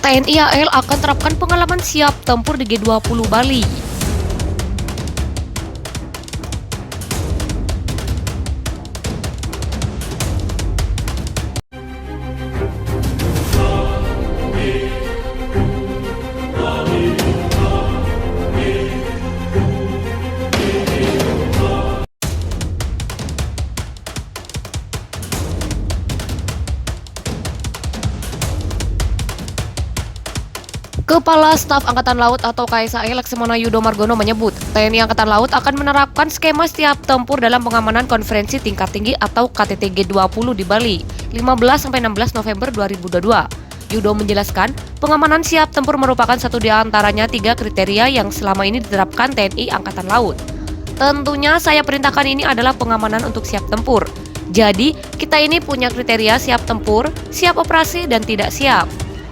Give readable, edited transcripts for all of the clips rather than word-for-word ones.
TNI AL akan terapkan pengalaman siap tempur di G20 Bali. Kepala Staf Angkatan Laut atau KSAE Laksamana Yudo Margono menyebut, TNI Angkatan Laut akan menerapkan skema siap tempur dalam pengamanan konferensi tingkat tinggi atau KTT G20 di Bali, 15-16 November 2022. Yudo menjelaskan, pengamanan siap tempur merupakan satu di antaranya 3 kriteria yang selama ini diterapkan TNI Angkatan Laut. Tentunya saya perintahkan ini adalah pengamanan untuk siap tempur. Jadi, kita ini punya kriteria siap tempur, siap operasi, dan tidak siap.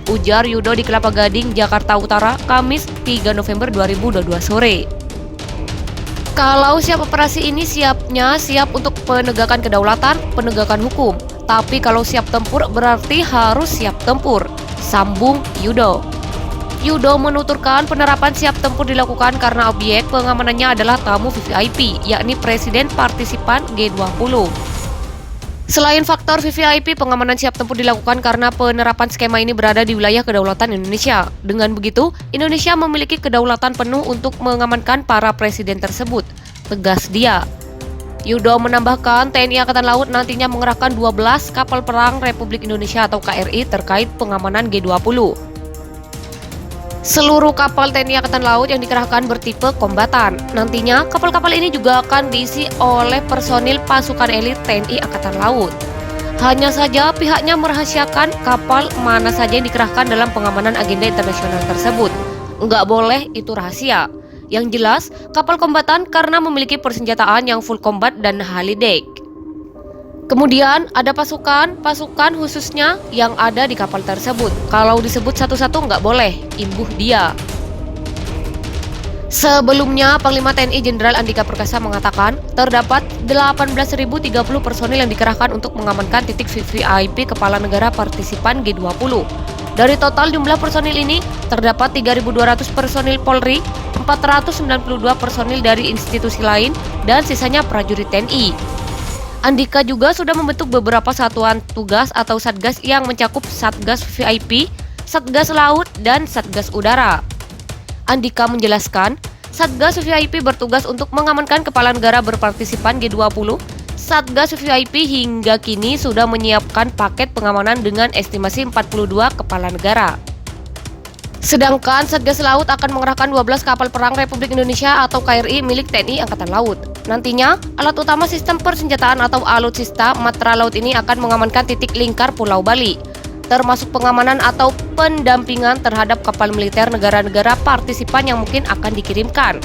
Ujar Yudo di Kelapa Gading, Jakarta Utara, Kamis 3 November 2022 sore. Kalau siap operasi ini siapnya siap untuk penegakan kedaulatan, penegakan hukum. Tapi kalau siap tempur berarti harus siap tempur, sambung Yudo. Yudo menuturkan penerapan siap tempur dilakukan karena objek pengamanannya adalah tamu VVIP, yakni Presiden Partisipan G20. Selain faktor VVIP, pengamanan siap tempur dilakukan karena penerapan skema ini berada di wilayah kedaulatan Indonesia. Dengan begitu, Indonesia memiliki kedaulatan penuh untuk mengamankan para presiden tersebut, tegas dia. Yudo menambahkan, TNI Angkatan Laut nantinya mengerahkan 12 kapal perang Republik Indonesia atau KRI terkait pengamanan G20. Seluruh kapal TNI Angkatan Laut yang dikerahkan bertipe kombatan. Nantinya, kapal-kapal ini juga akan diisi oleh personil pasukan elit TNI Angkatan Laut. Hanya saja pihaknya merahasiakan kapal mana saja yang dikerahkan dalam pengamanan agenda internasional tersebut. Nggak boleh itu rahasia. Yang jelas, kapal kombatan karena memiliki persenjataan yang full combat dan helideck. Kemudian ada pasukan khususnya yang ada di kapal tersebut. Kalau disebut satu-satu nggak boleh, imbuh dia. Sebelumnya, Panglima TNI Jenderal Andika Perkasa mengatakan terdapat 18.030 personil yang dikerahkan untuk mengamankan titik VVIP kepala negara partisipan G20. Dari total jumlah personil ini, terdapat 3.200 personil Polri, 492 personil dari institusi lain, dan sisanya prajurit TNI. Andika juga sudah membentuk beberapa satuan tugas atau satgas yang mencakup Satgas VIP, Satgas Laut, dan Satgas Udara. Andika menjelaskan, Satgas VIP bertugas untuk mengamankan kepala negara berpartisipan G20. Satgas VIP hingga kini sudah menyiapkan paket pengamanan dengan estimasi 42 kepala negara. Sedangkan Satgas Laut akan mengerahkan 12 kapal perang Republik Indonesia atau KRI milik TNI Angkatan Laut. Nantinya, alat utama sistem persenjataan atau alutsista Matra Laut ini akan mengamankan titik lingkar Pulau Bali, termasuk pengamanan atau pendampingan terhadap kapal militer negara-negara partisipan yang mungkin akan dikirimkan.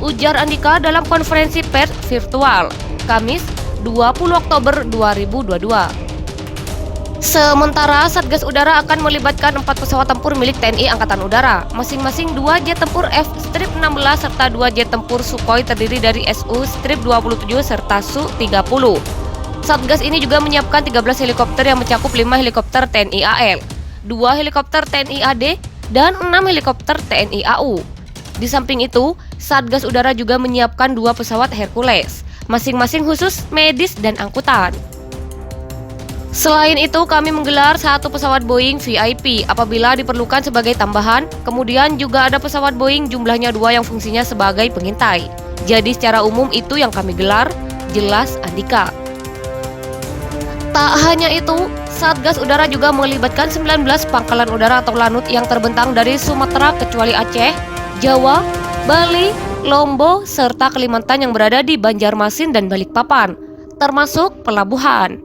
Ujar Andika dalam konferensi pers virtual, Kamis 20 Oktober 2022. Sementara Satgas Udara akan melibatkan 4 pesawat tempur milik TNI Angkatan Udara, masing-masing 2 jet tempur F-16 serta 2 jet tempur Sukhoi terdiri dari Su-27 serta Su-30. Satgas ini juga menyiapkan 13 helikopter yang mencakup 5 helikopter TNI AL, 2 helikopter TNI AD, dan 6 helikopter TNI AU. Di samping itu, Satgas Udara juga menyiapkan 2 pesawat Hercules, masing-masing khusus medis dan angkutan. Selain itu, kami menggelar 1 pesawat Boeing VIP apabila diperlukan sebagai tambahan, kemudian juga ada pesawat Boeing jumlahnya 2 yang fungsinya sebagai pengintai. Jadi secara umum itu yang kami gelar, jelas Andika. Tak hanya itu, Satgas Udara juga melibatkan 19 pangkalan udara atau lanut yang terbentang dari Sumatera kecuali Aceh, Jawa, Bali, Lombok, serta Kalimantan yang berada di Banjarmasin dan Balikpapan, termasuk pelabuhan.